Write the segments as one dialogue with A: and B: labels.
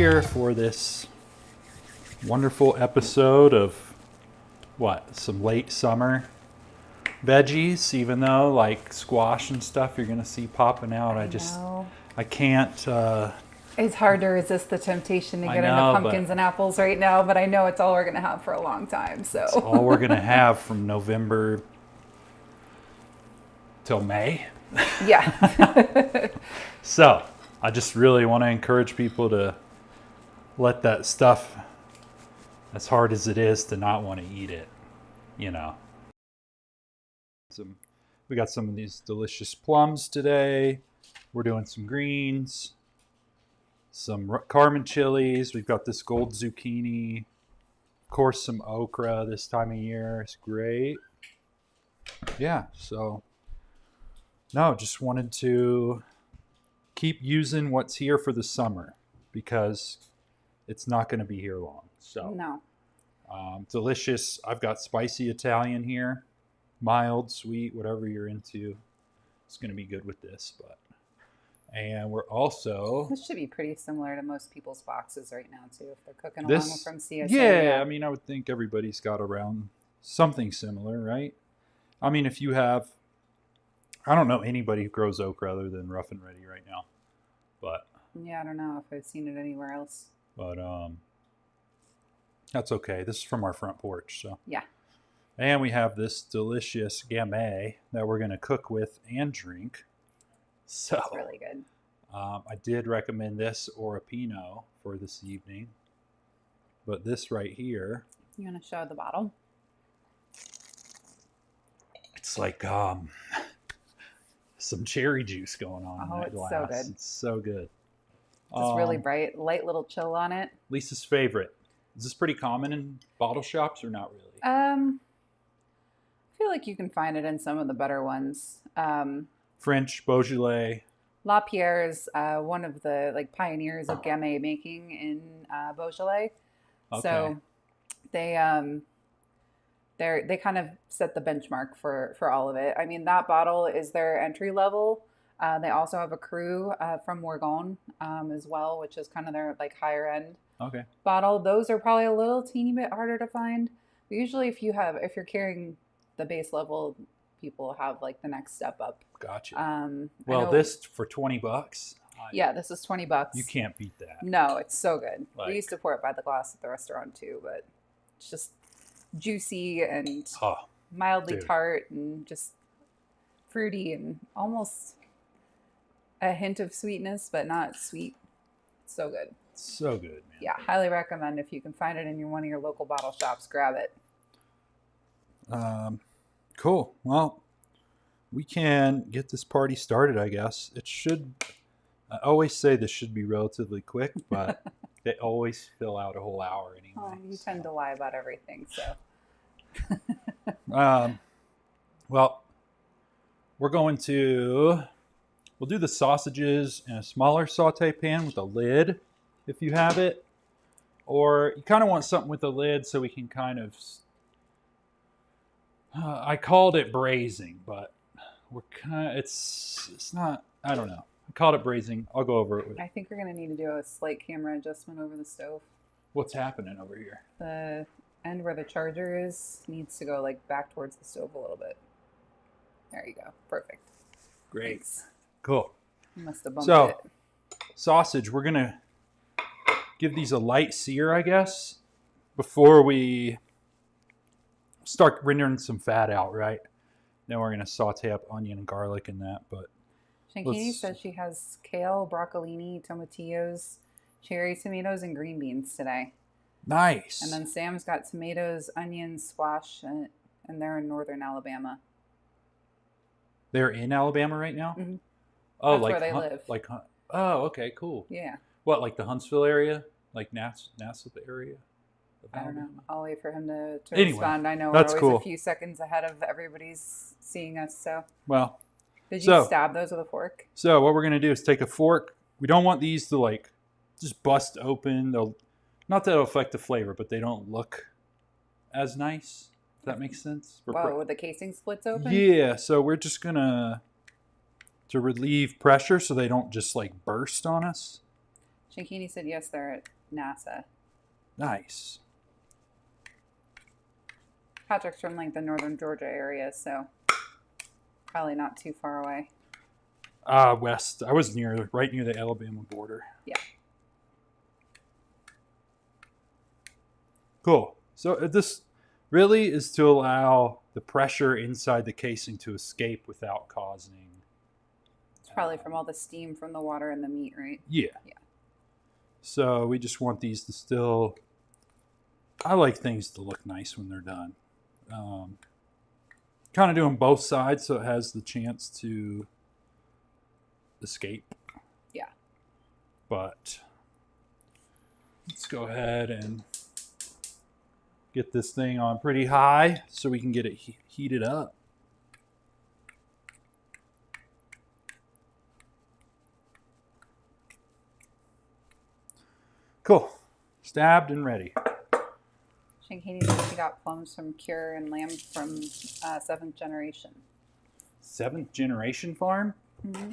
A: here for this wonderful episode of some late summer veggies, even though like squash and stuff you're gonna see popping out. I can't
B: It's hard to resist the temptation to get into pumpkins and apples right now, but I know it's all we're gonna have for a long time. So
A: it's all we're gonna have from November till May.
B: Yeah.
A: So I just really want to encourage people to let that stuff, as hard as it is to not want to eat it, you know. We got some of these delicious plums today. We're doing some greens, some Carmen chilies. We've got this gold zucchini. Of course, some okra this time of year. It's great. Yeah, so no, just wanted to keep using what's here for the summer because it's not going to be here long. So
B: no.
A: Delicious. I've got spicy Italian here, mild, sweet, whatever you're into. It's going to be good with this. And we're also...
B: This should be pretty similar to most people's boxes right now, too, if they're cooking along from CSA.
A: Yeah, I mean, I would think everybody's got around something similar, right? I mean, if you have... I don't know anybody who grows okra other than Rough and Ready right now. But...
B: Yeah, I don't know if I've seen it anywhere else.
A: But that's okay. This is from our front porch, so...
B: Yeah.
A: And we have this delicious jammy that we're going to cook with and drink. So,
B: it's really good.
A: I did recommend this or a Pinot for this evening. But this right here...
B: You want to show the bottle?
A: It's like some cherry juice going on in that glass.
B: So good.
A: It's so good.
B: It's really bright, light little chill on it.
A: Lisa's favorite. Is this pretty common in bottle shops or not really?
B: I feel like you can find it in some of the better ones.
A: French, Beaujolais.
B: Lapierre's one of the pioneers of gamay making in Beaujolais. Okay. So they kind of set the benchmark for all of it. I mean, that bottle is their entry level. They also have a cru from Morgon as well, which is kind of their higher end bottle. Those are probably a little teeny bit harder to find. But usually if you're carrying the base level, people have the next step up.
A: Gotcha. Well, this for $20.
B: Yeah, this is $20.
A: You can't beat that.
B: No, it's so good. We used to pour it by the glass at the restaurant too, but it's just juicy and mildly tart and just fruity and almost a hint of sweetness, but not sweet. So good.
A: So good, man.
B: Yeah, highly recommend. If you can find it in one of your local bottle shops, grab it.
A: Cool. Well, we can get this party started, I guess. I always say this should be relatively quick, but they always fill out a whole hour anyway.
B: Oh, you tend to lie about everything, so.
A: Well, we'll do the sausages in a smaller saute pan with a lid, if you have it. Or you kind of want something with a lid so we can kind of... I called it braising, but it's not, I don't know. I called it braising. I'll go over it.
B: I think we're going to need to do a slight camera adjustment over the stove.
A: What's happening over here?
B: The end where the charger is needs to go back towards the stove a little bit. There you go. Perfect.
A: Great.
B: Thanks.
A: Cool.
B: You must have bumped it.
A: Sausage, we're going to give these a light sear, I guess, before we start rendering some fat out, right? Then we're going to saute up onion and garlic in that. But
B: Shankini says she has kale, broccolini, tomatillos, cherry tomatoes, and green beans today.
A: Nice.
B: And then Sam's got tomatoes, onions, squash, and they're in northern Alabama.
A: They're in Alabama right now?
B: Mm-hmm.
A: Oh,
B: that's where they live.
A: Oh, okay, cool.
B: Yeah.
A: What, the Huntsville area? Nassau area?
B: I don't know. I'll wait for him to
A: anyway,
B: respond. I know
A: that's
B: we're always a few seconds ahead of everybody's seeing us. So,
A: well,
B: did you stab those with a fork?
A: So what we're gonna do is take a fork. We don't want these to just bust open. Not that it'll affect the flavor, but they don't look as nice. If that makes sense.
B: With the casing splits open.
A: Yeah. So we're just gonna to relieve pressure so they don't just burst on us.
B: Shankini said yes, they're at NASA.
A: Nice.
B: Patrick's from like the northern Georgia area, so probably not too far away.
A: West. I was right near the Alabama border.
B: Yeah.
A: Cool. So this really is to allow the pressure inside the casing to escape without causing...
B: It's probably from all the steam from the water and the meat, right?
A: Yeah.
B: Yeah.
A: So we just want these to still... I like things to look nice when they're done. Kind of doing both sides so it has the chance to escape.
B: Yeah.
A: But let's go ahead and get this thing on pretty high so we can get it heated up. Cool. Stabbed and ready.
B: Shankini said she got plums from Cure and lamb from 7th generation.
A: 7th generation farm?
B: Mm-hmm.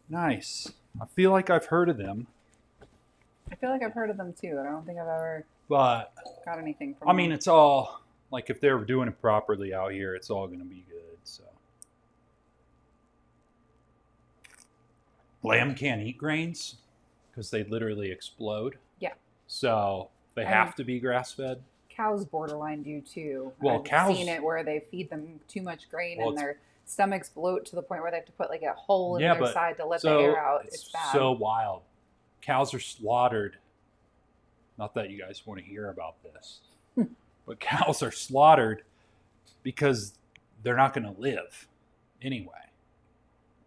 A: Nice. I feel like I've heard of them.
B: I feel like I've heard of them too, but I don't think I've ever
A: got
B: anything from
A: them. I mean, it's all, like, if they're doing it properly out here, it's all going to be good, so. Lamb can't eat grains because they literally explode.
B: Yeah.
A: So they have to be grass-fed.
B: Cows borderline do too.
A: Well,
B: I've seen it where they feed them too much grain and their stomachs bloat to the point where they have to put like a hole in their side to let the air out. It's bad.
A: So wild. Cows are slaughtered. Not that you guys want to hear about this, but cows are slaughtered because they're not going to live anyway.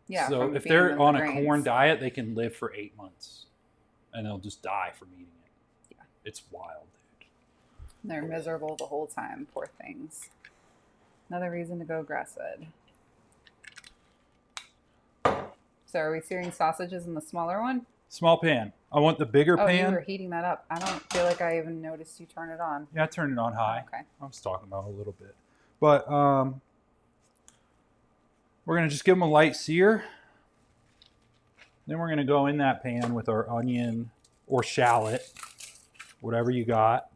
B: Yeah.
A: So if they're on a corn diet, they can live for 8 months and they'll just die from eating it. Yeah. It's wild.
B: They're miserable the whole time, poor things. Another reason to go grass-fed. So are we searing sausages in the smaller one?
A: Small pan. I want the bigger pan.
B: Oh, you were heating that up. I don't feel like I even noticed you turn it on.
A: Yeah, I turned it on high.
B: Okay.
A: I was talking about it a little bit. But we're going to just give them a light sear. Then we're going to go in that pan with our onion or shallot, whatever you got.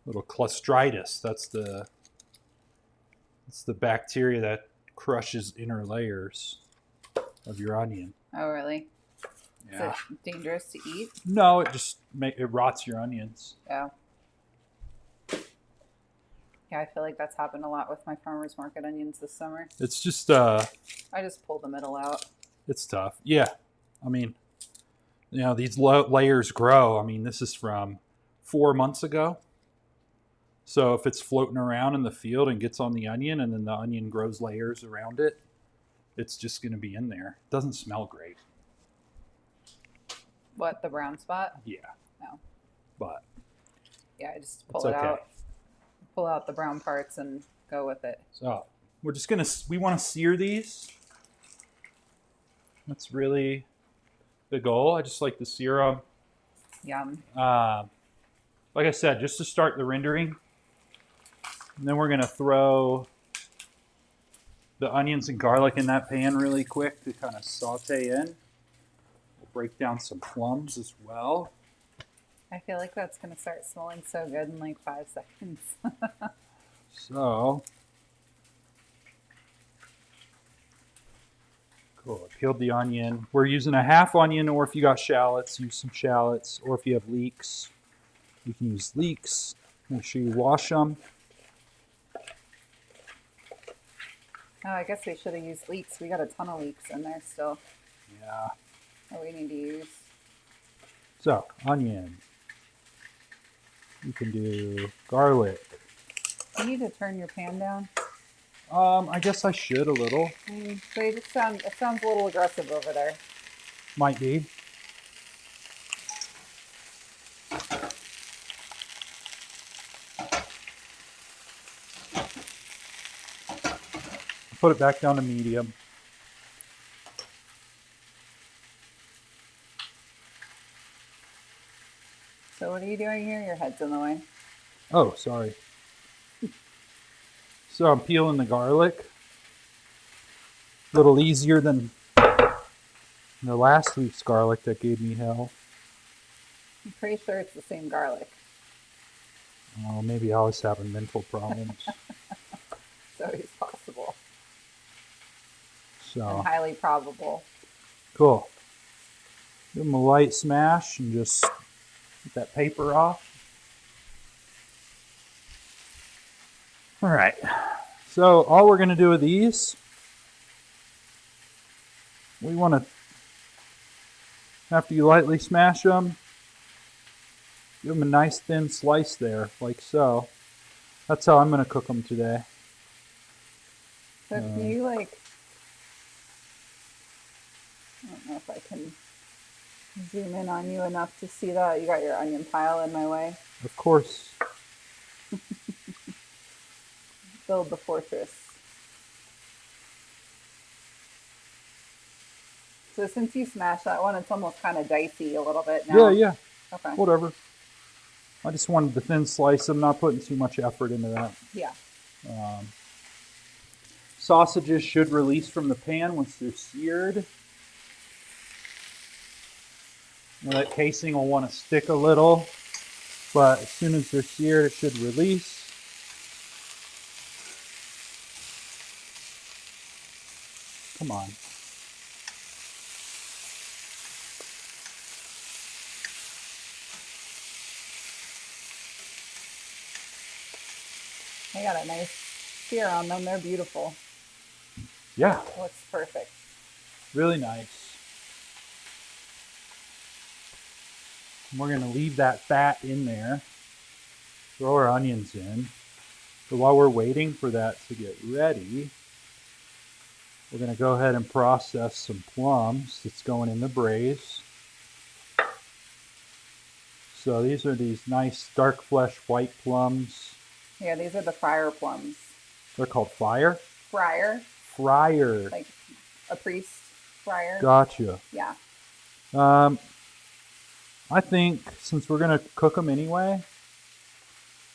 A: Little clostridius. That's the bacteria that crushes inner layers of your onion.
B: Oh, really?
A: Yeah.
B: Is it dangerous to eat?
A: No, it just it rots your onions.
B: Oh. Yeah, I feel like that's happened a lot with my farmer's market onions this summer.
A: It's just
B: I just pulled the middle out.
A: It's tough. Yeah. I mean, these layers grow. I mean, this is from 4 months ago. So if it's floating around in the field and gets on the onion and then the onion grows layers around it, it's just going to be in there. It doesn't smell great.
B: What, the brown spot?
A: Yeah.
B: No.
A: But
B: yeah, I just pull it out. Pull out the brown parts and go with it.
A: So we're just going to, we want to sear these. That's really the goal. I just like to sear them.
B: Yum.
A: Like I said, just to start the rendering. And then we're going to throw the onions and garlic in that pan really quick to kind of saute in. We'll break down some plums as well.
B: I feel like that's going to start smelling so good in like 5 seconds.
A: So, cool. I peeled the onion. We're using a half onion, or if you got shallots, use some shallots. Or if you have leeks, you can use leeks. Make sure you wash them.
B: Oh, I guess we should have used leeks. We got a ton of leeks in there still.
A: Yeah.
B: That we need to use.
A: So, onion. You can do garlic.
B: You need to turn your pan down.
A: I guess I should a little.
B: They just it sounds a little aggressive over there.
A: Might be. Put it back down to medium.
B: So what are you doing here? Your head's in the way.
A: Oh, sorry. So I'm peeling the garlic. A little easier than The last week's garlic that gave me hell.
B: I'm pretty sure it's the same garlic.
A: Oh, maybe I was having mental problems.
B: It's always possible.
A: So.
B: And highly probable.
A: Cool. Give them a light smash and just get that paper off. All right. So all we're going to do with these, we want to, after you lightly smash them, give them a nice thin slice there, like so. That's how I'm going to cook them today.
B: So can you I don't know if I can zoom in on you enough to see that. You got your onion pile in my way.
A: Of course.
B: Build the fortress. So since you smashed that one, it's almost kind of dicey a little bit now.
A: Yeah.
B: Okay.
A: Whatever. I just wanted the thin slice. I'm not putting too much effort into that.
B: Yeah.
A: Sausages should release from the pan once they're seared. Now that casing will want to stick a little, but as soon as they're seared, it should release. Come on.
B: They got a nice sear on them. They're beautiful.
A: Yeah.
B: Looks perfect.
A: Really nice. And we're going to leave that fat in there. Throw our onions in. So while we're waiting for that to get ready, we're going to go ahead and process some plums that's going in the braise. So these are these nice dark flesh white plums.
B: Yeah, these are the fryer plums.
A: They're called fire?
B: Fryer. Like a priest fryer.
A: Gotcha.
B: Yeah.
A: I think since we're going to cook them anyway,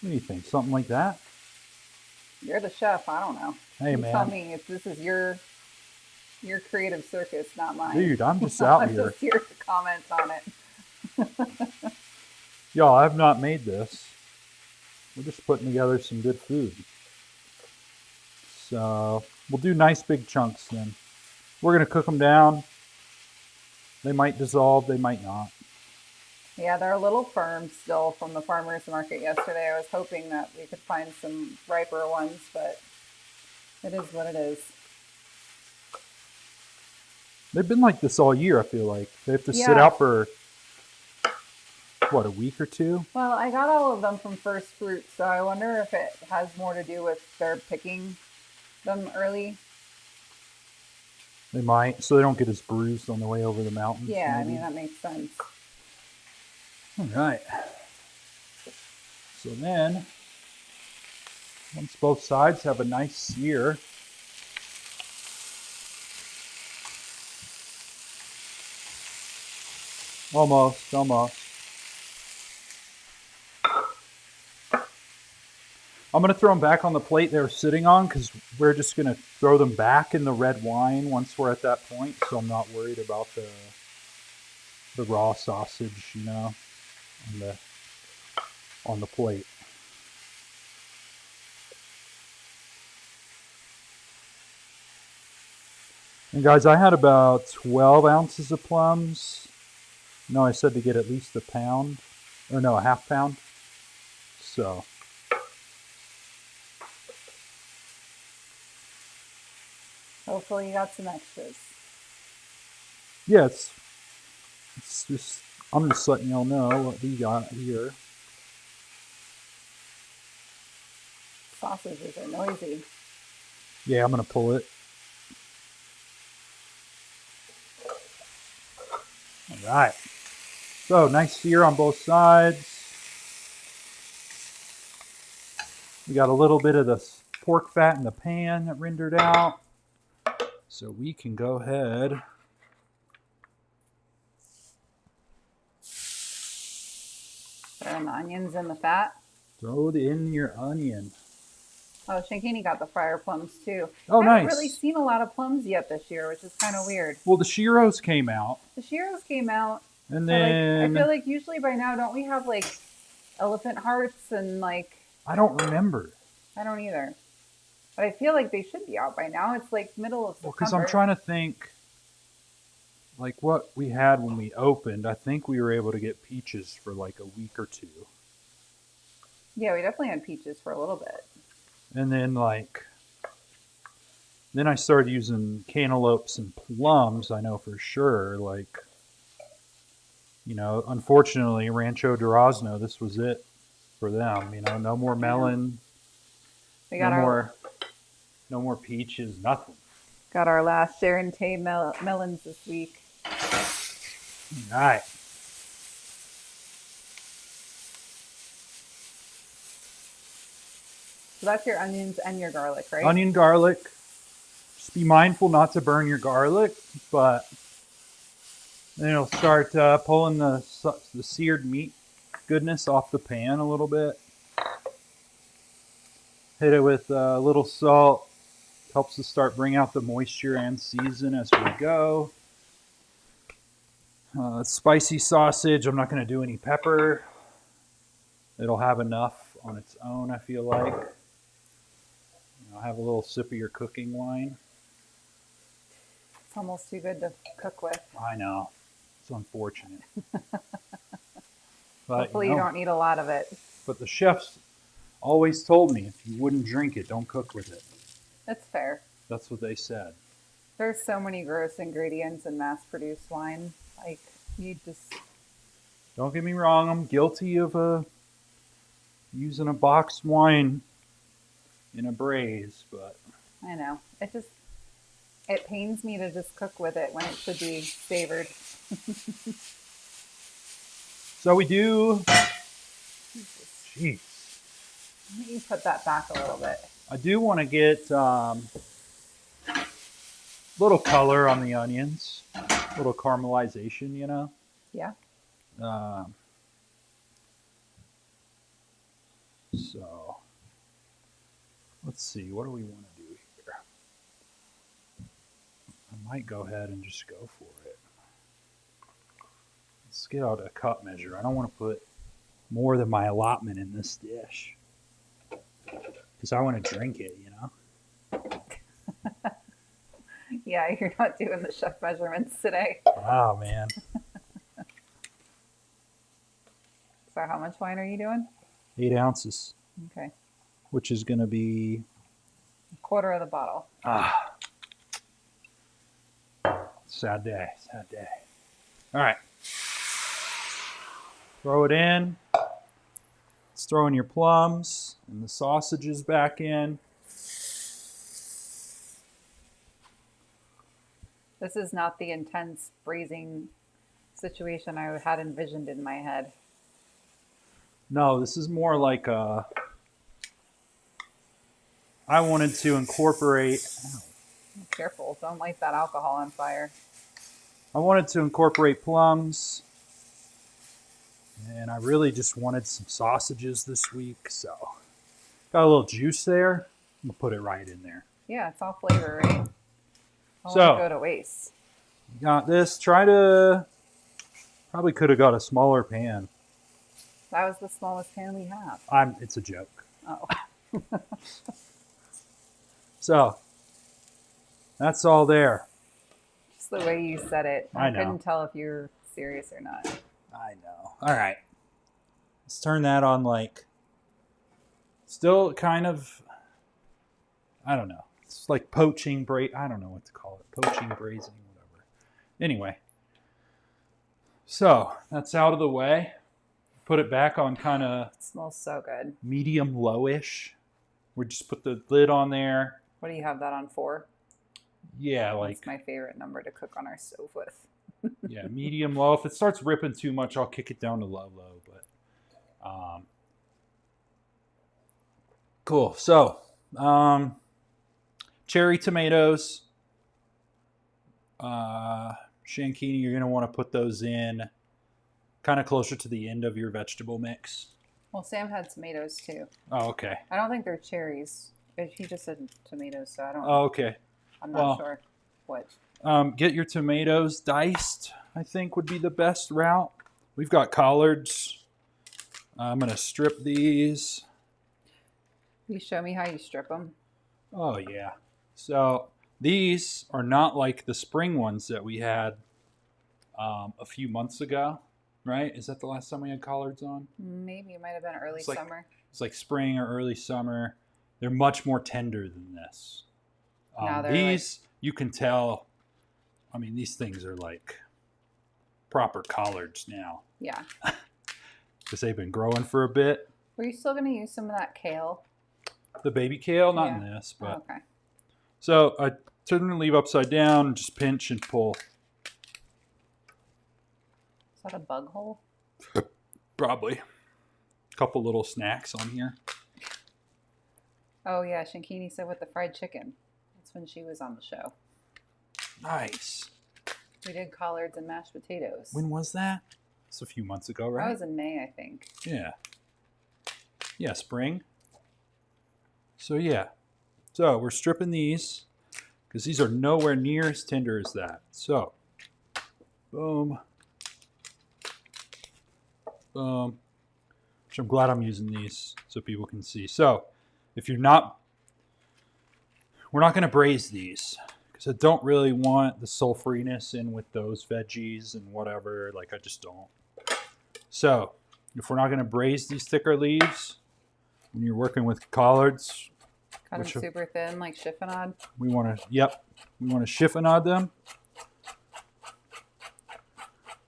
A: what do you think? Something like that?
B: You're the chef. I don't know.
A: Hey,
B: you
A: man.
B: Tell me if this is your creative circus, not mine.
A: Dude, I'm just out
B: I'm
A: here.
B: just here to comment on it.
A: Y'all, I've not made this. We're just putting together some good food. So we'll do nice big chunks then. We're going to cook them down. They might dissolve, they might not.
B: Yeah, they're a little firm still from the farmer's market yesterday. I was hoping that we could find some riper ones, but it is what it is.
A: They've been like this all year, I feel like. They have to sit out for, what, a week or two?
B: Well, I got all of them from First Fruit, so I wonder if it has more to do with their picking them early.
A: They might, so they don't get as bruised on the way over the mountains.
B: Yeah,
A: maybe.
B: I mean, that makes sense.
A: All right. So then, once both sides have a nice sear, almost. I'm going to throw them back on the plate they were sitting on because we're just going to throw them back in the red wine once we're at that point. So I'm not worried about the raw sausage, you know, on the plate. And guys, I had about 12 ounces of plums. No, I said to get at least a pound, or no, a half pound. So.
B: Hopefully you got some extras.
A: Yeah, it's just, I'm just letting y'all know what we got here.
B: Sausages are noisy.
A: Yeah, I'm going to pull it. All right. So, nice sear on both sides. We got a little bit of the pork fat in the pan that rendered out. So we can go ahead.
B: Throw in the onions in the fat.
A: Throw in your onion.
B: Oh, Shankini got the fryer plums too.
A: Oh,
B: I
A: nice.
B: haven't really seen a lot of plums yet this year, which is kind of weird.
A: Well, the Shiros came out.
B: The Shiros came out.
A: And
B: but
A: then...
B: like, I feel like usually by now, don't we have like elephant hearts and like...
A: I don't remember.
B: I don't either. But I feel like they should be out by now. It's like middle of September.
A: Well, because I'm trying to think, like what we had when we opened. I think we were able to get peaches for like a week or two.
B: Yeah, we definitely had peaches for a little bit.
A: And then then I started using cantaloupes and plums, I know for sure. Like, you know, unfortunately, Rancho Durazno, this was it for them. You know, no more melon,
B: we got
A: no more peaches, nothing.
B: Got our last Sharon Tay melons this week.
A: All right.
B: So that's your onions and your garlic, right?
A: Onion, garlic. Just be mindful not to burn your garlic, but then it'll start pulling the seared meat goodness off the pan a little bit. Hit it with a little salt. Helps to start bring out the moisture and season as we go. Spicy sausage. I'm not going to do any pepper. It'll have enough on its own, I feel like. I'll have a little sip of your cooking wine.
B: It's almost too good to cook with.
A: I know. It's unfortunate. But,
B: hopefully you don't need a lot of it.
A: But the chefs always told me if you wouldn't drink it, don't cook with it.
B: That's fair.
A: That's what they said.
B: There's so many gross ingredients in mass-produced wine. Like, you just...
A: Don't get me wrong. I'm guilty of using a boxed wine in a braise, but...
B: I know. It pains me to just cook with it when it should be savored.
A: So we do... Jeez.
B: Let me put that back a little bit.
A: I do want to get little color on the onions. A little caramelization, you know?
B: Yeah.
A: So, let's see. What do we want to do here? I might go ahead and just go for it. Let's get out a cup measure. I don't want to put more than my allotment in this dish. Because I want to drink it, you know?
B: Yeah, you're not doing the chef measurements today.
A: Oh, man.
B: So how much wine are you doing?
A: 8 ounces.
B: Okay.
A: Which is going to be...
B: a quarter of the bottle.
A: Sad day. Sad day. All right. Throw it in. Let's throw in your plums and the sausages back in.
B: This is not the intense braising situation I had envisioned in my head.
A: No, this is more like I wanted to incorporate...
B: Careful, don't light that alcohol on fire.
A: I wanted to incorporate plums. And I really just wanted some sausages this week, so... Got a little juice there. I'm going to put it right in there.
B: Yeah, it's all flavor, right? All
A: So,
B: go to waste.
A: Got this. Probably could have got a smaller pan.
B: That was the smallest pan we have.
A: It's a joke.
B: Oh.
A: So, that's all there.
B: Just the way you said it.
A: I know.
B: Couldn't tell if you were serious or not.
A: I know. All right. Let's turn that on still kind of, I don't know. It's like poaching, I don't know what to call it. Poaching, braising, whatever. Anyway. So, that's out of the way. Put it back on kind of...
B: It smells so good.
A: Medium lowish. We just put the lid on there.
B: What do you have that on for?
A: Yeah,
B: That's my favorite number to cook on our stove with.
A: Yeah, medium low. If it starts ripping too much, I'll kick it down to low. But cool. So, cherry tomatoes, shankini. You're gonna want to put those in kind of closer to the end of your vegetable mix.
B: Well, Sam had tomatoes too.
A: Oh, okay.
B: I don't think they're cherries. He just said tomatoes, so I don't.
A: Oh, okay.
B: I'm not sure what.
A: Get your tomatoes diced, I think would be the best route. We've got collards. I'm going to strip these.
B: Will you show me how you strip them?
A: Oh, yeah. So these are not like the spring ones that we had a few months ago, right? Is that the last time we had collards on?
B: Maybe it might have been early summer.
A: It's like spring or early summer. They're much more tender than this. These, you can tell, I mean, these things are like proper collards now.
B: Yeah.
A: Because they've been growing for a bit.
B: Were you still going to use some of that kale?
A: The baby kale? Not in this, but.
B: Oh, okay.
A: So I turn the leaf upside down and just pinch and pull.
B: Is that a bug hole?
A: Probably. A couple little snacks on here.
B: Oh, yeah. Shankini said with the fried chicken. That's when she was on the show.
A: Nice.
B: We did collards and mashed potatoes.
A: When was that? It's a few months ago, right?
B: That was in May, I think.
A: Yeah. Yeah, spring. So, yeah. So, we're stripping these because these are nowhere near as tender as that. So, boom. Boom. Which I'm glad I'm using these so people can see. So, if you're not, we're not going to braise these because I don't really want the sulfuriness in with those veggies and whatever. Like, I just don't. So, if we're not going to braise these thicker leaves, when you're working with collards,
B: cut them super thin, like chiffonade.
A: We want to, we want to chiffonade them.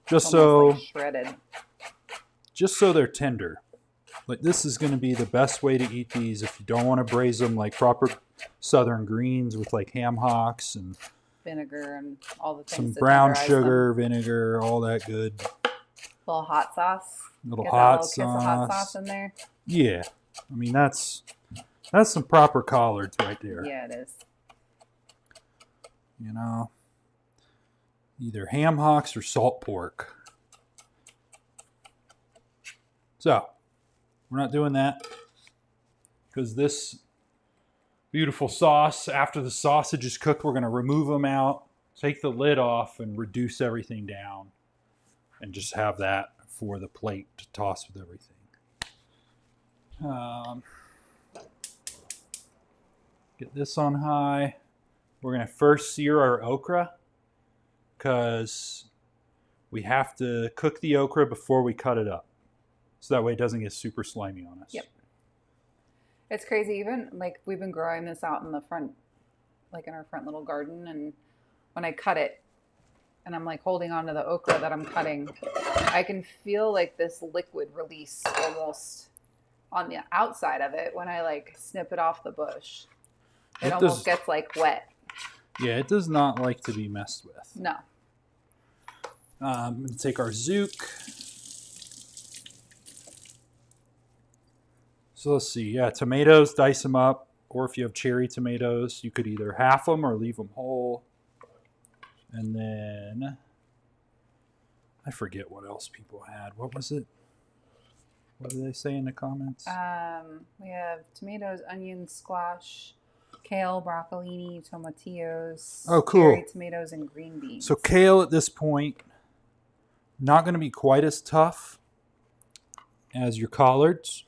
A: Just
B: almost like shredded.
A: Just so they're tender. Like this is going to be the best way to eat these if you don't want to braise them like proper southern greens with like ham hocks and
B: vinegar and all the
A: some
B: things.
A: Brown sugar, vinegar, all that good.
B: A little hot sauce.
A: Little
B: Get
A: hot
B: that little
A: sauce.
B: kiss of hot sauce in there.
A: Yeah, I mean that's some proper collards right there.
B: Yeah, it is.
A: You know, either ham hocks or salt pork. So, we're not doing that because this beautiful sauce, after the sausage is cooked, we're going to remove them out, take the lid off, and reduce everything down, and just have that for the plate to toss with everything. Get this on high. We're going to first sear our okra because we have to cook the okra before we cut it up. So that way it doesn't get super slimy on us.
B: Yep. It's crazy. Even like we've been growing this out in the front, like in our front little garden. And when I cut it and I'm like holding onto the okra that I'm cutting, I can feel like this liquid release almost on the outside of it when I like snip it off the bush. It almost gets like wet.
A: Yeah, it does not like to be messed with.
B: No.
A: I'm going to take our zook. So let's see. Yeah, tomatoes, dice them up. Or if you have cherry tomatoes, you could either half them or leave them whole. And then, I forget what else people had. What was it? What did they say in the comments?
B: We have tomatoes, onions, squash, kale, broccolini, tomatillos,
A: oh, cool.
B: cherry tomatoes, and green beans.
A: So kale at this point, not going to be quite as tough as your collards.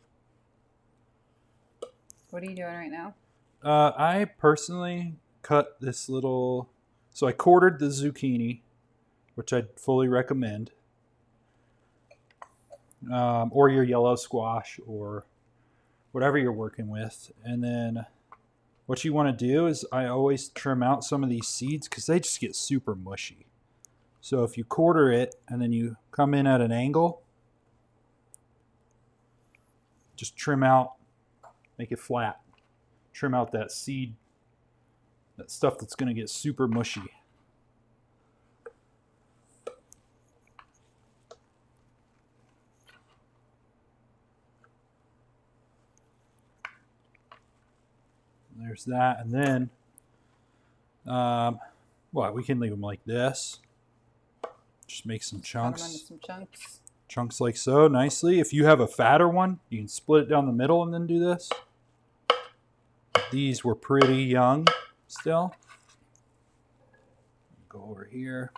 B: What are you doing right now?
A: I personally cut this little... So I quartered the zucchini, which I'd fully recommend. Or your yellow squash or whatever you're working with. And then what you want to do is I always trim out some of these seeds because they just get super mushy. So if you quarter it and then you come in at an angle, just trim out, make it flat. Trim out that seed, that stuff that's going to get super mushy. There's that. And then, we can leave them like this. Just make some chunks.
B: Cut them into some chunks.
A: Chunks like so, nicely. If you have a fatter one, you can split it down the middle and then do this. These were pretty young still. Go over here.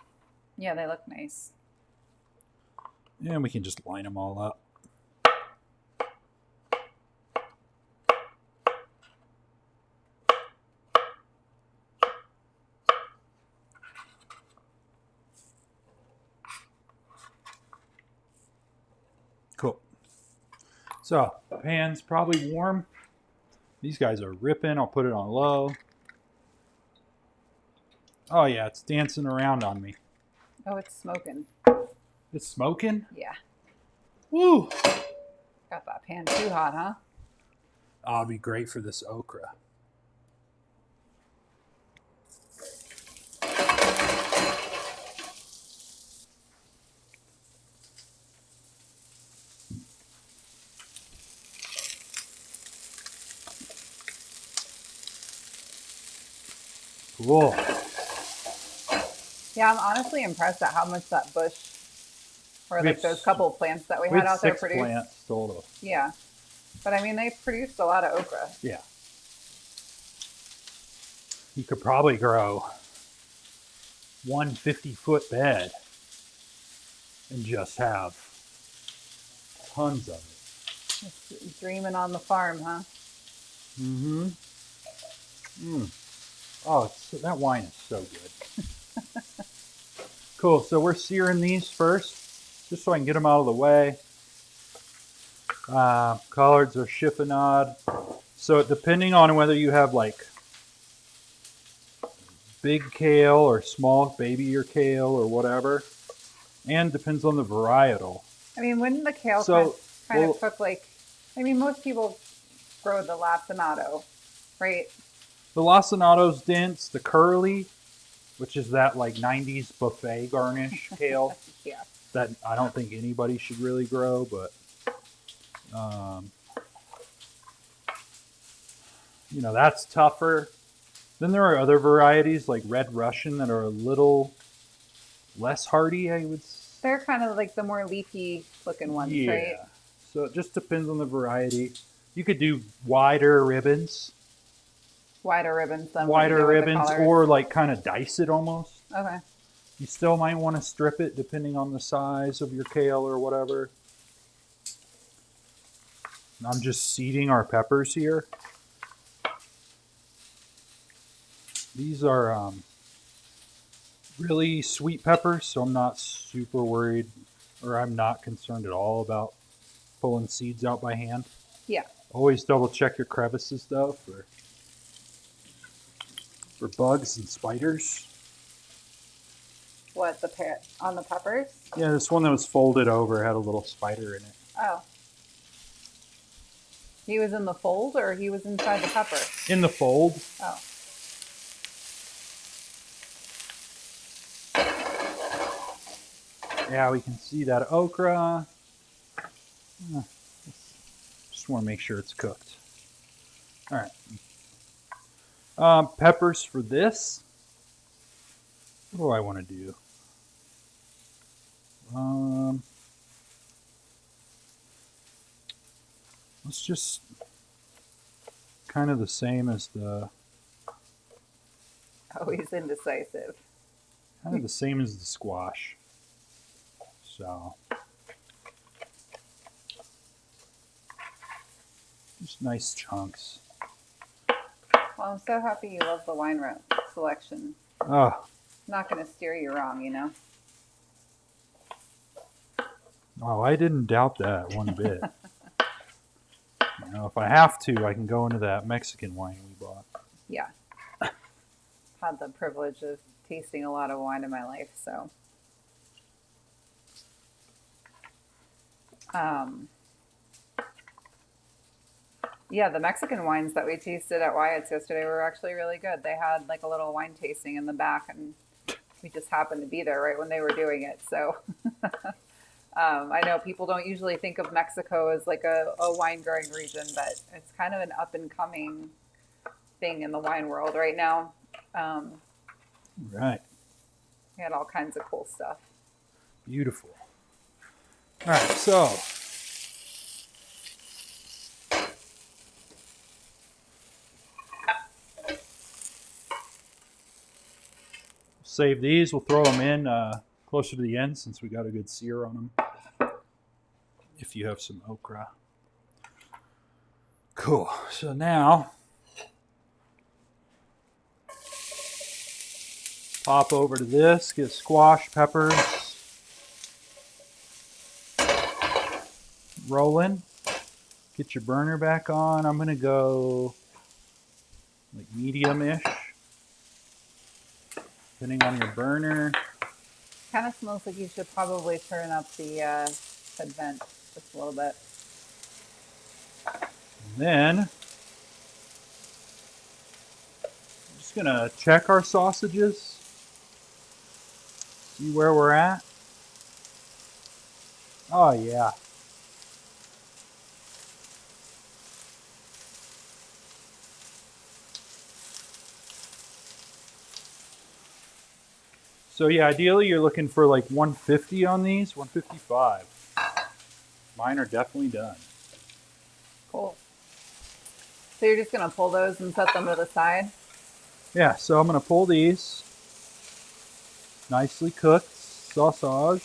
B: Yeah, they look nice.
A: And we can just line them all up. Cool. So, pan's probably warm. These guys are ripping. I'll put it on low. Oh yeah, it's dancing around on me.
B: Oh, it's smoking.
A: It's smoking?
B: Yeah.
A: Woo!
B: Got that pan too hot, huh?
A: Oh, it'd be great for this okra. Cool.
B: Yeah, I'm honestly impressed at how much that bush, or like those couple of plants that we had out there produced.
A: 6 plants total.
B: Yeah. But I mean, they produced a lot of okra.
A: Yeah. You could probably grow 1 50-foot bed and just have tons of it.
B: Just dreaming on the farm, huh?
A: Mm-hmm. Oh, that wine is so good. Cool. So we're searing these first, just so I can get them out of the way. Collards are chiffonade. So depending on whether you have like big kale or small baby or kale or whatever, and depends on the varietal.
B: I mean, wouldn't the kale kind of cook like, I mean, most people grow the lacinato, right?
A: The lacinato's dense, the curly, which is that like 90s buffet garnish kale.
B: Yeah.
A: That I don't think anybody should really grow, but you know, that's tougher. Then there are other varieties like Red Russian that are a little less hardy, I would say.
B: They're kind of like the more leafy looking ones, right?
A: So it just depends on the variety. You could do wider ribbons.
B: Wider ribbons than
A: wider ribbons, or like kind of dice it almost.
B: Okay.
A: You still might want to strip it depending on the size of your kale or whatever. I'm just seeding our peppers here. These are really sweet peppers, so I'm not super worried, or I'm not concerned at all about pulling seeds out by hand.
B: Yeah.
A: Always double check your crevices though for bugs and spiders.
B: What, on the peppers?
A: Yeah, this one that was folded over had a little spider in it.
B: Oh. He was in the fold, or he was inside the pepper?
A: In the fold.
B: Oh.
A: Yeah, we can see that okra. Just want to make sure it's cooked. All right. Peppers for this. What do I want to do? Let's just kind of the same as the...
B: Always indecisive.
A: Kind of the same as the squash. So... just nice chunks.
B: Well, I'm so happy you love the wine selection.
A: Oh.
B: I'm not going to steer you wrong, you know?
A: Oh, I didn't doubt that one bit. You know, if I have to, I can go into that Mexican wine we bought.
B: Yeah. Had the privilege of tasting a lot of wine in my life, so. Yeah, the Mexican wines that we tasted at Wyatt's yesterday were actually really good. They had like a little wine tasting in the back, and we just happened to be there right when they were doing it. So I know people don't usually think of Mexico as like a wine growing region, but it's kind of an up and coming thing in the wine world right now.
A: Right.
B: We had all kinds of cool stuff.
A: Beautiful. All right, so save these. We'll throw them in closer to the end since we got a good sear on them. If you have some okra. Cool. So now, pop over to this, get squash, peppers, rolling. Get your burner back on. I'm going to go like medium-ish, depending on your burner.
B: Kind of smells like you should probably turn up the vent just a little bit.
A: And then, I'm just going to check our sausages, see where we're at. Oh, yeah. So yeah, ideally you're looking for like 150 on these, 155. Mine are definitely done.
B: Cool. So you're just going to pull those and set them to the side?
A: Yeah, so I'm going to pull these. Nicely cooked sausage.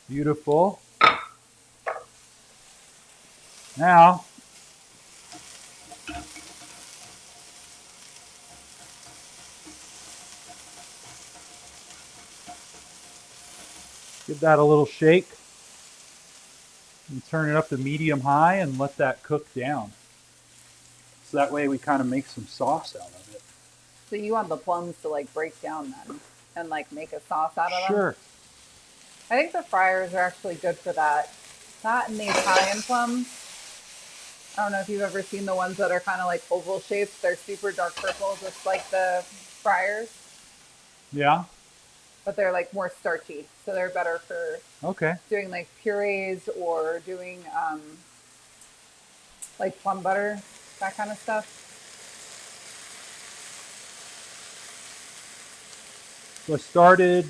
A: Beautiful. Now, give that a little shake. And turn it up to medium high and let that cook down. So that way we kind of make some sauce out of it.
B: So you want the plums to like break down then and like make a sauce out of them?
A: Sure.
B: I think the fryers are actually good for that. That and the Italian plums. I don't know if you've ever seen the ones that are kind of like oval shaped. They're super dark purple, just like the fryers.
A: Yeah.
B: But they're like more starchy, so they're better for doing like purees or doing like plum butter, that kind of stuff.
A: So I started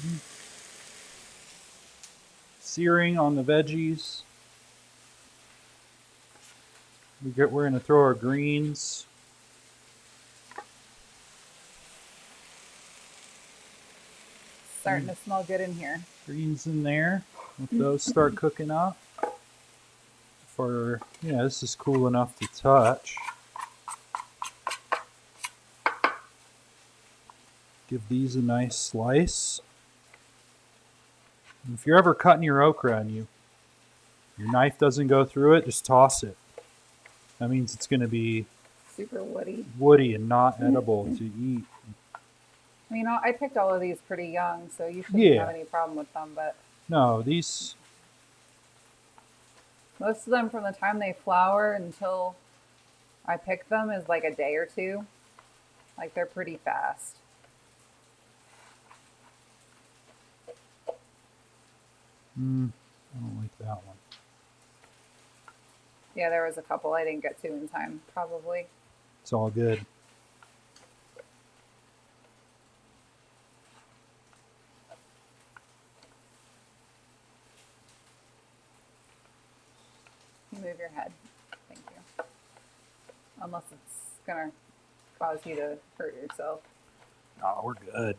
A: searing on the veggies. We're going to throw our greens.
B: Starting to smell good in here.
A: Greens in there. Let those start cooking up. This is cool enough to touch. Give these a nice slice. And if you're ever cutting your okra and your knife doesn't go through it, just toss it. That means it's going to be
B: super
A: woody and not edible to eat.
B: I mean, I picked all of these pretty young, so you shouldn't have any problem with them. But
A: no, these...
B: Most of them from the time they flower until I pick them is like a day or two. Like they're pretty fast.
A: I don't like that one.
B: Yeah, there was a couple I didn't get to in time, probably.
A: It's all good.
B: Move your head. Thank you. Unless it's going to cause you to hurt yourself.
A: Oh, we're good.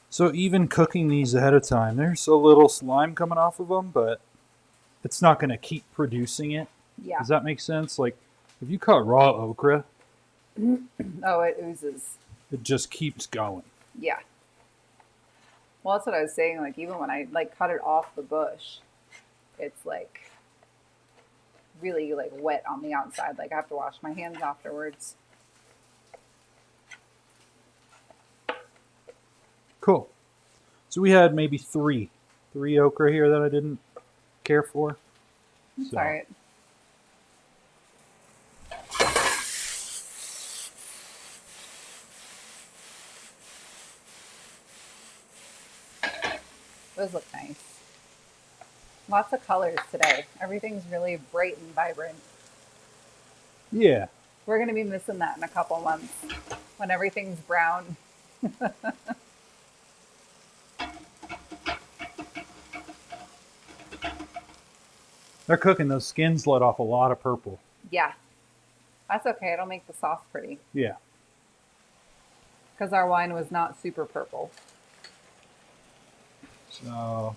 A: So even cooking these ahead of time, there's a little slime coming off of them, but it's not going to keep producing it.
B: Yeah.
A: Does that make sense? Like, if you cut raw okra,
B: oh, it oozes.
A: It just keeps going.
B: Yeah. Well, that's what I was saying. Like, even when I like cut it off the bush, it's like really like wet on the outside. Like I have to wash my hands afterwards.
A: Cool. So we had maybe three okra here that I didn't care for.
B: That's all right. Those look nice. Lots of colors today. Everything's really bright and vibrant.
A: Yeah.
B: We're going to be missing that in a couple months. when everything's brown.
A: They're cooking. Those skins let off a lot of purple.
B: Yeah. That's okay. It'll make the sauce pretty.
A: Yeah.
B: Because our wine was not super purple.
A: So...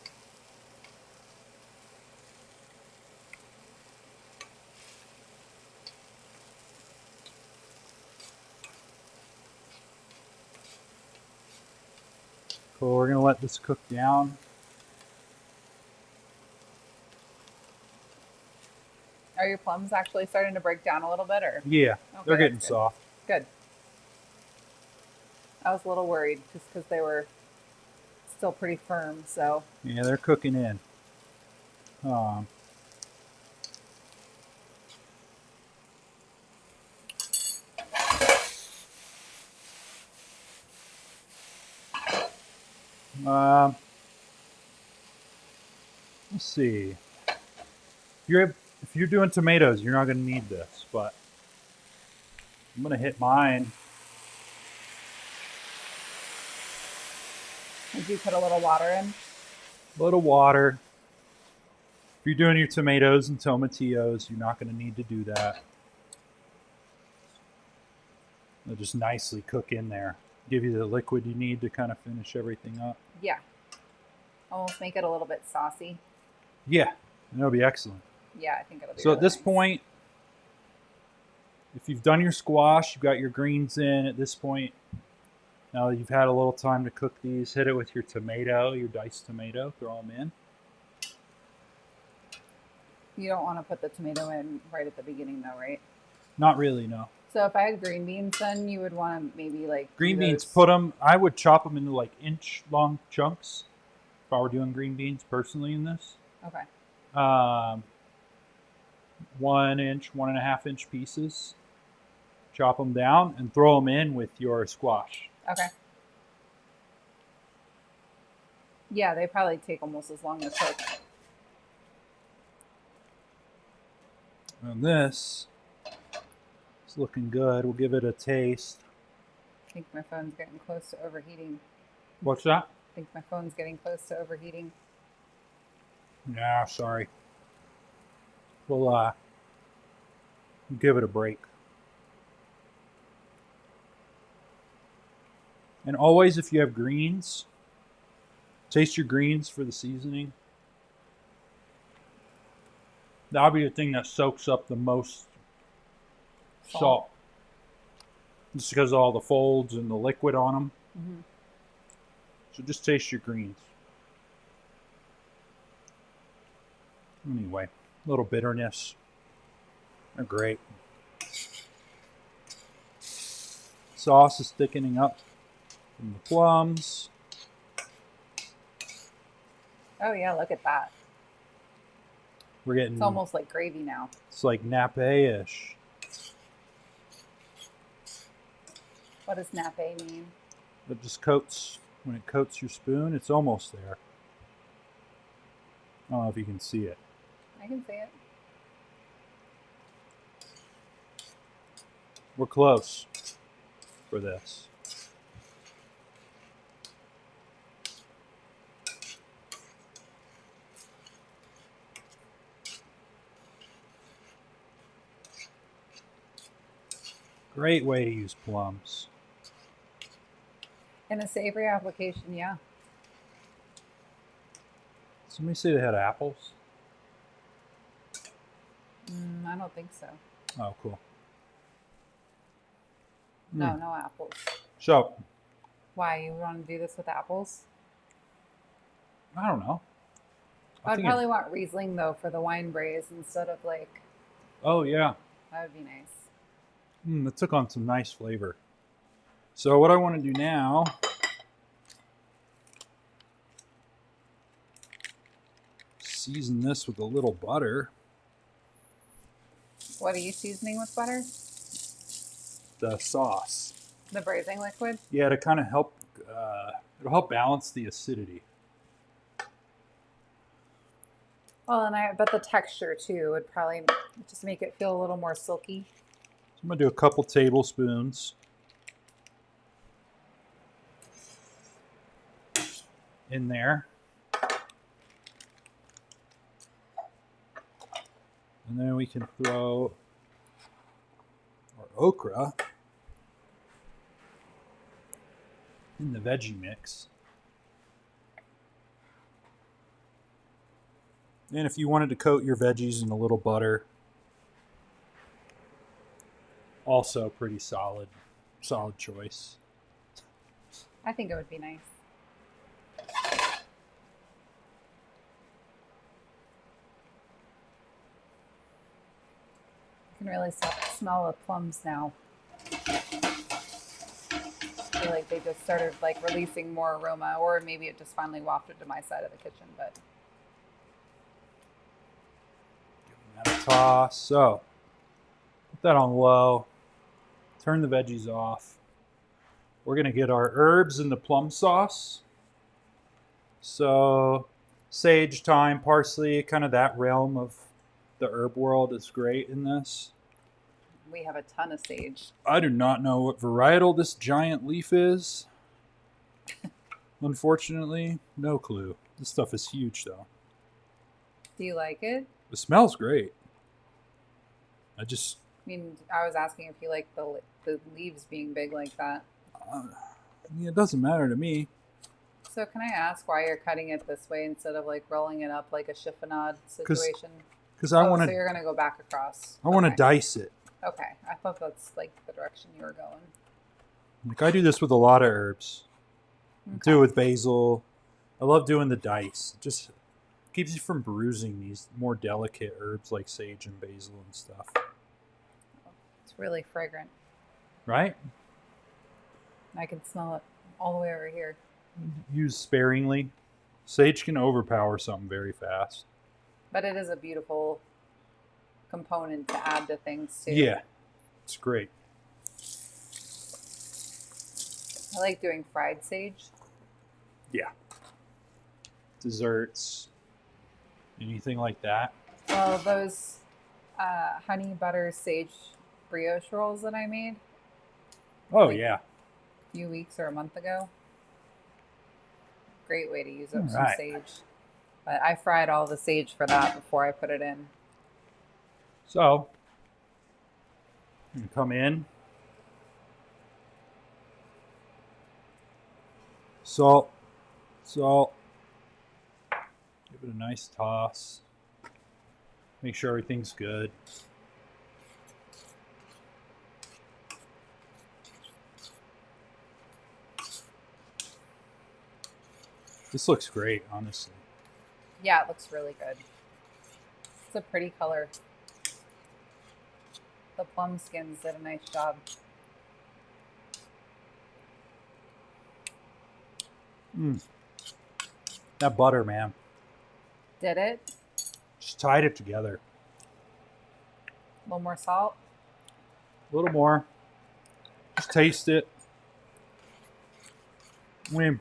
A: cool. We're going to let this cook down.
B: Are your plums actually starting to break down a little bit? Or?
A: Yeah,
B: okay,
A: they're getting soft.
B: Good. I was a little worried just because they were still pretty firm. So
A: yeah, they're cooking in. Let's see. If you're doing tomatoes, you're not going to need this, but I'm going to hit mine.
B: Did you put a little water in?
A: A little water. If you're doing your tomatoes and tomatillos, you're not going to need to do that. They'll just nicely cook in there. Give you the liquid you need to kind of finish everything up.
B: Yeah. Almost make it a little bit saucy.
A: Yeah, that'll be excellent.
B: Yeah, I think it'll be
A: so
B: really
A: at this
B: nice.
A: point, if you've done your squash, you've got your greens in at this point. Now that you've had a little time to cook these, hit it with your tomato, your diced tomato, throw them in.
B: You don't want to put the tomato in right at the beginning though, right?
A: Not really, no.
B: So if I had green beans, then you would want to maybe like
A: green beans, put them, I would chop them into like inch long chunks if I were doing green beans personally in this.
B: Okay.
A: 1 inch, 1.5 inch pieces. Chop them down and throw them in with your squash.
B: Okay. Yeah, they probably take almost as long to cook.
A: And this is looking good. We'll give it a taste.
B: I think my phone's getting close to overheating.
A: What's that?
B: I think my phone's getting close to overheating.
A: Yeah, sorry. We'll give it a break. And always, if you have greens, taste your greens for the seasoning. That'll be the thing that soaks up the most salt. Just because of all the folds and the liquid on them.
B: Mm-hmm.
A: So just taste your greens. Anyway, a little bitterness. They're great. Sauce is thickening up from the plums.
B: Oh yeah, look at that.
A: We're getting...
B: It's almost like gravy now.
A: It's like nappe-ish.
B: What does nappe mean?
A: It just coats, when it coats your spoon, it's almost there. I don't know if you can see it.
B: I can see it.
A: We're close for this. Great way to use plums.
B: In a savory application, yeah.
A: Somebody say they had apples?
B: I don't think so.
A: Oh, cool.
B: No, no apples.
A: So,
B: why? You want to do this with apples?
A: I don't know.
B: I'd probably want Riesling, though, for the wine braise instead of like...
A: Oh, yeah.
B: That would be nice.
A: That took on some nice flavor. So what I want to do now... season this with a little butter.
B: What are you seasoning with butter?
A: The sauce.
B: The braising liquid?
A: Yeah, to kind of help, it'll help balance the acidity.
B: Well, and I bet the texture too would probably just make it feel a little more silky.
A: So I'm going to do a couple tablespoons. in there. And then we can throw our okra in the veggie mix. And if you wanted to coat your veggies in a little butter, also pretty solid choice.
B: I think it would be nice. You can really smell the plums now. I feel like they just started like releasing more aroma, or maybe it just finally wafted to my side of the kitchen, but
A: Giving that a toss. So put that on low. Turn the veggies off. We're going to get our herbs in the plum sauce. So sage, thyme, parsley, kind of that realm of the herb world is great in this.
B: we have a ton of sage.
A: I do not know what varietal this giant leaf is. Unfortunately, no clue. This stuff is huge though.
B: Do you like it?
A: It smells great. I
B: mean, I was asking if you like the leaves being big like that.
A: I mean, it doesn't matter to me.
B: So can I ask why you're cutting it this way instead of like rolling it up like a chiffonade situation?
A: Because I want to.
B: So you're gonna go back across.
A: I want to dice it.
B: Okay, I thought that's like the direction you were going.
A: Like I do this with a lot of herbs.
B: Okay.
A: I do it with basil. I love doing the dice. It just keeps you from bruising these more delicate herbs like sage and basil and stuff.
B: It's really fragrant.
A: Right?
B: I can smell it all the way over here.
A: Use sparingly. Sage can overpower something very fast.
B: But it is a beautiful component to add to things too.
A: Yeah, it's great.
B: I like doing fried sage.
A: Yeah. Desserts. Anything like that.
B: Well, those honey butter sage brioche rolls that I made.
A: Oh, yeah.
B: A few weeks or a month ago. Great way to use up some
A: Right.
B: sage. But I fried all the sage for that before I put it in.
A: So, you come in. Salt. Give it a nice toss. Make sure everything's good. This looks great, honestly.
B: Yeah, it looks really good. It's a pretty color. The plum skins did a nice job.
A: That butter, man.
B: Did it?
A: Just tied it together.
B: A little more salt.
A: A little more. Just taste it. I mean,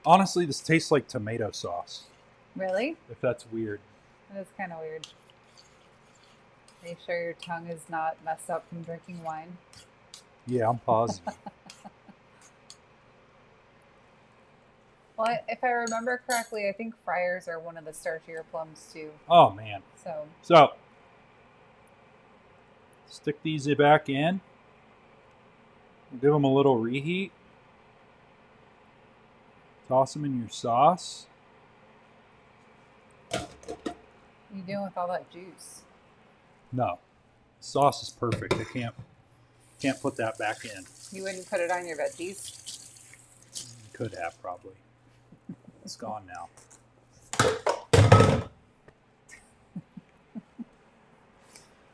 A: honestly, this tastes like tomato sauce.
B: Really?
A: If that's weird.
B: It is kind of weird. Are you sure your tongue is not messed up from drinking wine?
A: Yeah, I'm positive.
B: Well, if I remember correctly, I think friars are one of the starchier plums too.
A: Oh, man. So, stick these back in. Give them a little reheat. Toss them in your sauce.
B: What are you doing with all that juice?
A: No. Sauce is perfect. I can't put that back in.
B: You wouldn't put it on your veggies?
A: Could have, probably. It's gone now.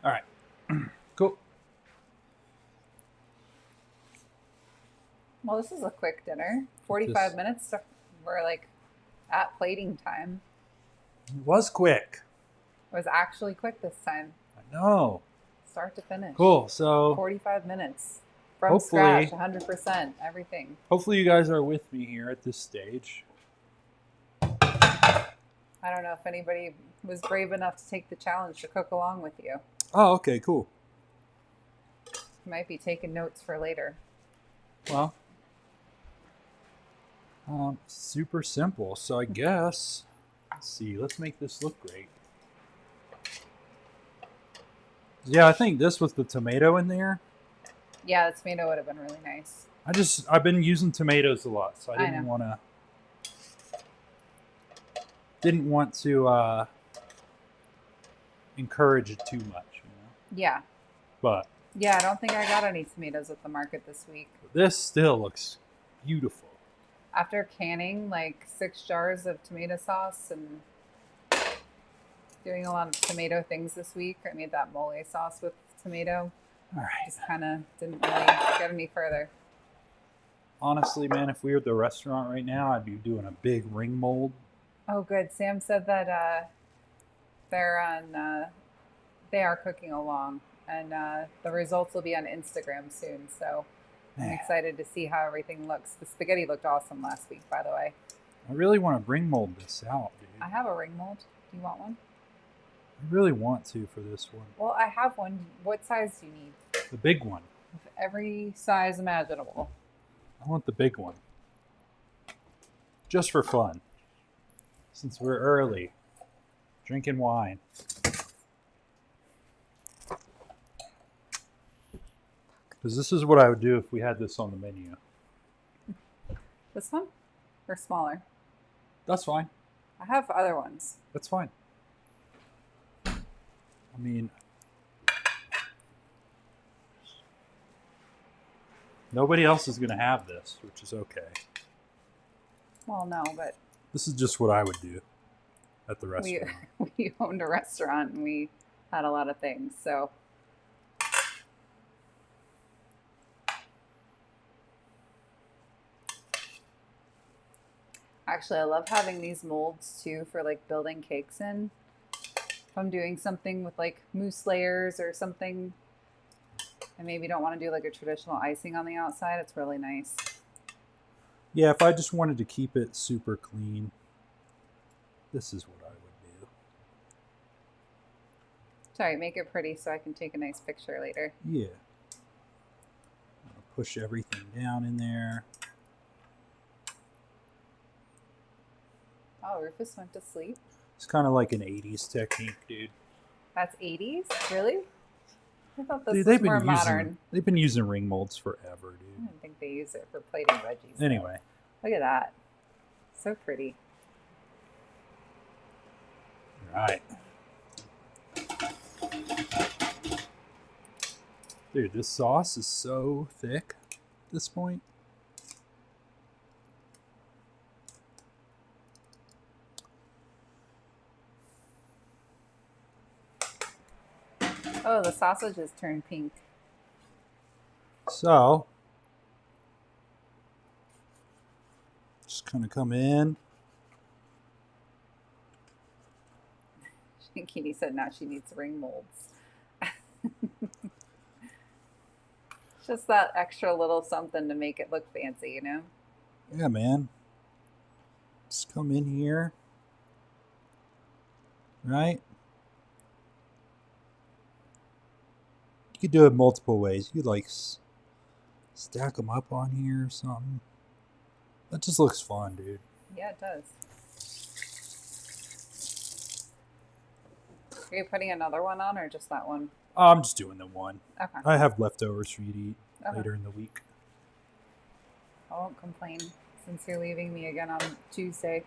A: All right. Cool.
B: Well, this is a quick dinner. 45 minutes. We're like at plating time.
A: It was quick.
B: It was actually quick this time.
A: I know.
B: Start to finish.
A: Cool. So
B: 45 minutes. From scratch, 100%, everything.
A: Hopefully you guys are with me here at this stage.
B: I don't know if anybody was brave enough to take the challenge to cook along with you.
A: Oh, okay, cool.
B: You might be taking notes for later.
A: Well, Super simple. So I guess, let's see, let's make this look great. Yeah, I think this was the tomato in there.
B: Yeah, the tomato would have been really nice.
A: I've been using tomatoes a lot, so I didn't want to encourage it too much, you know?
B: Yeah.
A: But
B: yeah, I don't think I got any tomatoes at the market this week.
A: This still looks beautiful.
B: After canning like 6 jars of tomato sauce and doing a lot of tomato things this week, I made that mole sauce with tomato.
A: All right.
B: Just kind of didn't really get any further.
A: Honestly, man, if we were at the restaurant right now, I'd be doing a big ring mold.
B: Oh, good. Sam said that they are cooking along, and the results will be on Instagram soon. So I'm excited to see how everything looks. The spaghetti looked awesome last week, by the way.
A: I really want to ring mold this out, dude.
B: I have a ring mold. Do you want one?
A: I really want to for this one.
B: Well, I have one. What size do you need?
A: The big one.
B: Of every size imaginable.
A: I want the big one. Just for fun. Since we're early. Drinking wine. Because this is what I would do if we had this on the menu.
B: This one? Or smaller?
A: That's fine.
B: I have other ones.
A: That's fine. I mean, nobody else is going to have this, which is okay.
B: Well, no, but
A: this is just what I would do at the restaurant.
B: We owned a restaurant and we had a lot of things, so. Actually, I love having these molds too for like building cakes in. If I'm doing something with like mousse layers or something, and maybe don't want to do like a traditional icing on the outside, it's really nice.
A: Yeah, if I just wanted to keep it super clean, this is what I would do.
B: Sorry, make it pretty so I can take a nice picture later.
A: Yeah. I'll push everything down in there.
B: Oh, Rufus went to sleep.
A: It's kind of like an 80s technique, dude.
B: That's 80s? Really? I thought this
A: Dude,
B: was more modern.
A: They've been using ring molds forever, dude.
B: I don't think they use it for plating veggies.
A: Anyway.
B: Look at that. So pretty.
A: All right. Dude, this sauce is so thick at this point.
B: Oh, the sausage has turned pink.
A: So, just kind of come in.
B: Kitty said now she needs ring molds. Just that extra little something to make it look fancy, you know?
A: Yeah, man. Just come in here. Right? You could do it multiple ways. You could like stack them up on here or something. That just looks fun, dude.
B: Yeah, it does. Are you putting another one on or just that one?
A: I'm just doing the one.
B: Okay.
A: I have leftovers for you to eat later in the week.
B: I won't complain since you're leaving me again on Tuesday.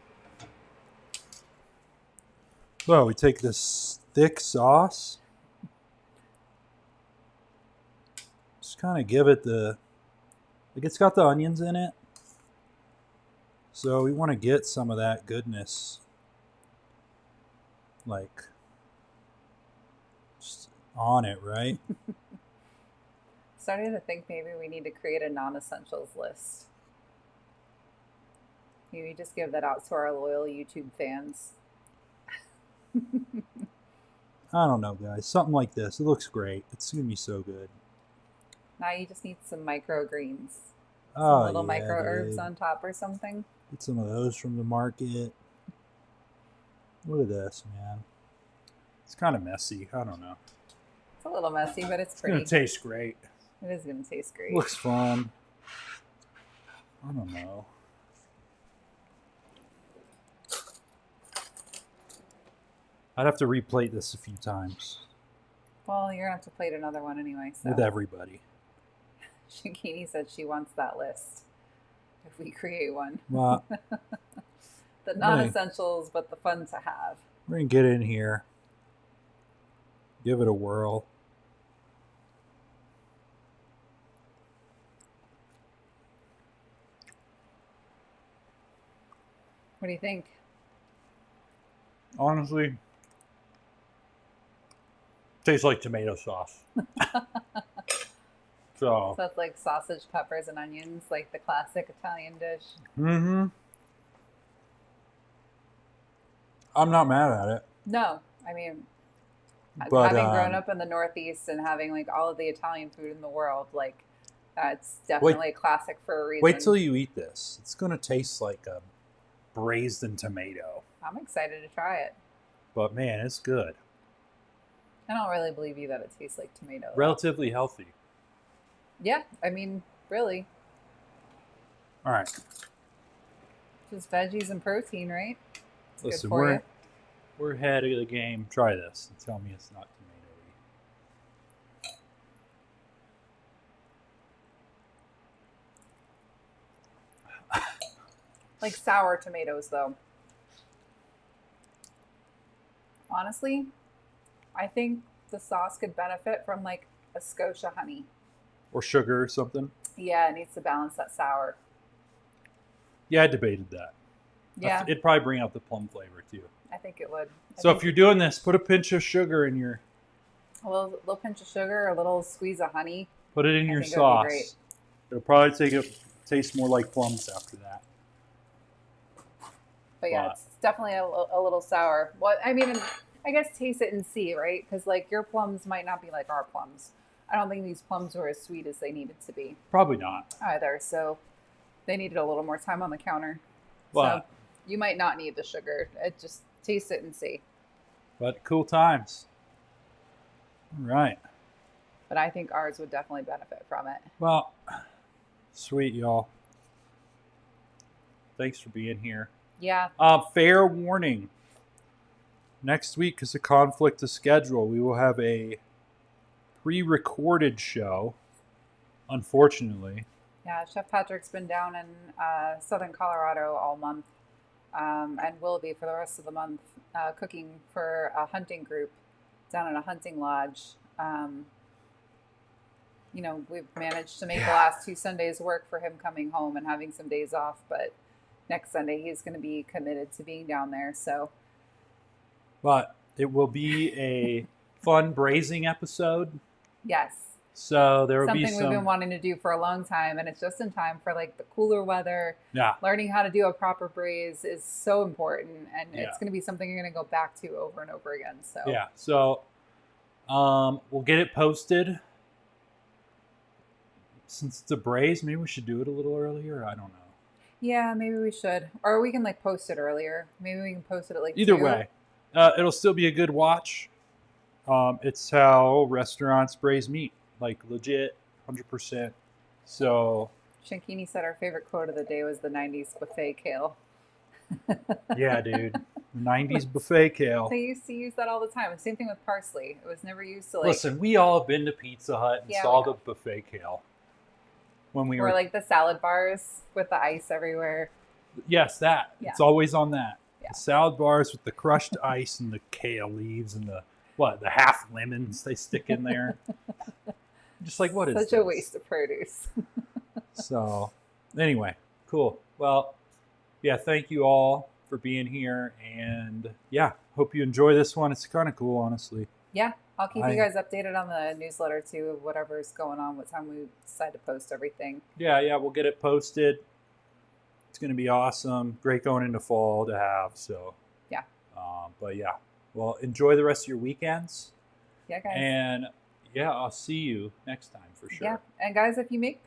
A: Well, we take this thick sauce. Just kind of give it the... Like, it's got the onions in it. So we want to get some of that goodness. Like... just on it, right?
B: Starting to think maybe we need to create a non-essentials list. Maybe just give that out to our loyal YouTube fans.
A: I don't know, guys. Something like this. It looks great. It's going to be so good.
B: Now you just need some microgreens.
A: Oh,
B: some little micro herbs on top or something.
A: Get some of those from the market. Look at this, man. It's kind of messy. I don't know.
B: It's a little messy, but it's pretty.
A: It's going to taste great.
B: It is going to taste great.
A: Looks fun. I don't know. I'd have to replate this a few times.
B: Well, you're going to have to plate another one anyway. So.
A: With everybody.
B: Shakini said she wants that list if we create one.
A: Well,
B: the non-essentials, but the fun to have.
A: We're going to get in here. Give it a whirl.
B: What do you think?
A: Honestly, tastes like tomato sauce. So
B: it's like sausage, peppers, and onions, like the classic Italian dish.
A: Mm-hmm. I'm not mad at it.
B: No, I mean,
A: but,
B: having grown up in the Northeast and having like all of the Italian food in the world, like it's definitely a classic for a reason.
A: Wait till you eat this. It's going to taste like a braised in tomato.
B: I'm excited to try it.
A: But man, it's good.
B: I don't really believe you that it tastes like tomato.
A: Relatively healthy.
B: Yeah, I mean, really.
A: All right.
B: Just veggies and protein, right? It's
A: Listen,
B: good for you.
A: We're ahead of the game. Try this and tell me it's not tomatoey.
B: Like sour tomatoes, though. Honestly, I think the sauce could benefit from like a Scotia honey.
A: Or sugar or something.
B: Yeah, it needs to balance that sour.
A: Yeah, I debated that.
B: Yeah.
A: It'd probably bring out the plum flavor too.
B: I think it would.
A: So if you're doing this, put a pinch of sugar in your...
B: A little pinch of sugar, a little squeeze of honey.
A: Put it in your sauce. It'll probably taste more like plums after that.
B: But yeah, it's definitely a little sour. Well, I mean, I guess taste it and see, right? Because like your plums might not be like our plums. I don't think these plums were as sweet as they needed to be.
A: Probably not.
B: Either. So they needed a little more time on the counter.
A: But,
B: so you might not need the sugar. Just taste it and see.
A: But cool times. All right.
B: But I think ours would definitely benefit from it.
A: Well, sweet, y'all. Thanks for being here.
B: Yeah.
A: Fair warning. Next week, because of conflict of schedule, we will have a pre-recorded show, unfortunately.
B: Yeah, Chef Patrick's been down in southern Colorado all month, and will be for the rest of the month, cooking for a hunting group down in a hunting lodge. You know, we've managed to make the last 2 Sundays work for him coming home and having some days off, but next Sunday he's going to be committed to being down there. So,
A: but it will be a fun braising episode.
B: Yes.
A: So there will be
B: something we've been wanting to do for a long time, and it's just in time for like the cooler weather.
A: Yeah.
B: Learning how to do a proper braise is so important, and it's going to be something you're going to go back to over and over again. So
A: yeah. So we'll get it posted. Since it's a braise, maybe we should do it a little earlier. I don't know.
B: Yeah, maybe we should, or we can like post it earlier. Maybe we can post it at like
A: either
B: 2.
A: way. It'll still be a good watch. It's how restaurants braise meat, like legit, 100%. So
B: Shankini said our favorite quote of the day was the 90s buffet kale.
A: Yeah, dude. 90s buffet kale.
B: They used to use that all the time. Same thing with parsley. It was never used to like...
A: Listen, we all have been to Pizza Hut and saw the buffet kale. When we were
B: like the salad bars with the ice everywhere.
A: Yes, that. Yeah. It's always on that.
B: Yeah.
A: The salad bars with the crushed ice and the kale leaves and the half lemons they stick in there. Just like, what is
B: such a waste of produce.
A: So, anyway, cool. Well, yeah, thank you all for being here. And yeah, hope you enjoy this one. It's kind of cool, honestly.
B: Yeah, I'll keep you guys updated on the newsletter too of whatever's going on, what time we decide to post everything. Yeah,
A: we'll get it posted. It's going to be awesome. Great going into fall to have. So,
B: yeah.
A: But yeah, well, enjoy the rest of your weekends.
B: Yeah, guys.
A: And yeah, I'll see you next time for sure.
B: Yeah, and guys, if you make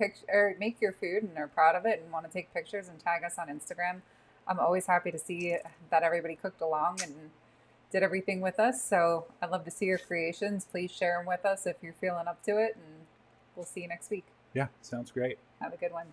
B: make your food and are proud of it and want to take pictures and tag us on Instagram, I'm always happy to see that everybody cooked along and did everything with us. So I'd love to see your creations. Please share them with us if you're feeling up to it, and we'll see you next week.
A: Yeah, sounds great.
B: Have a good one.